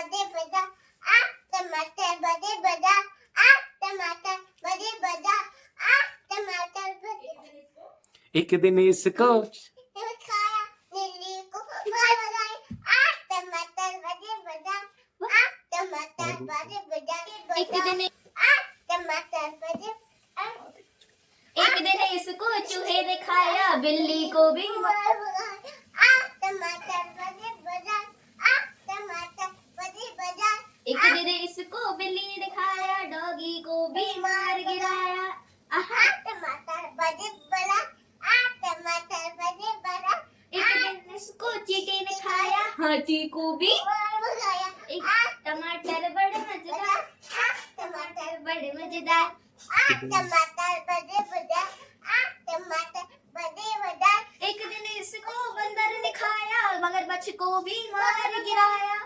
बड़े बड़ा आ टमाटर बड़े बड़ा आ टमाटर बड़े बड़ा आ टमाटर बड़े एक दिन इसको खाया नीली को मार लगाई आ टमाटर बड़े बड़ा आ टमाटर बड़े बड़ा एक दिन आ टमाटर बड़े एक दिन इसको चूहे ने खाया बिल्ली को भी मार लगाई आ टमाटर बड़े बड़ा आ टमाटर बड़े बड़ा एक दिन इसको बिल्ली ने खाया डॉगी को भी मार गिराया आहा आ टमाटर बड़े बड़ा आ टमाटर बड़े बड़ा एक दिन इसको चींटी ने खाया हाथी को भी मार लगाया एक आ टमाटर बड़े मजेदार आ टमाटर बड़े मजेदार आ टमाटर बड़े बड़ा आ टमाटर बड़े बड़ा एक दिन इसको बंदर ने खाया मगरमच्छ को भी मार गिराया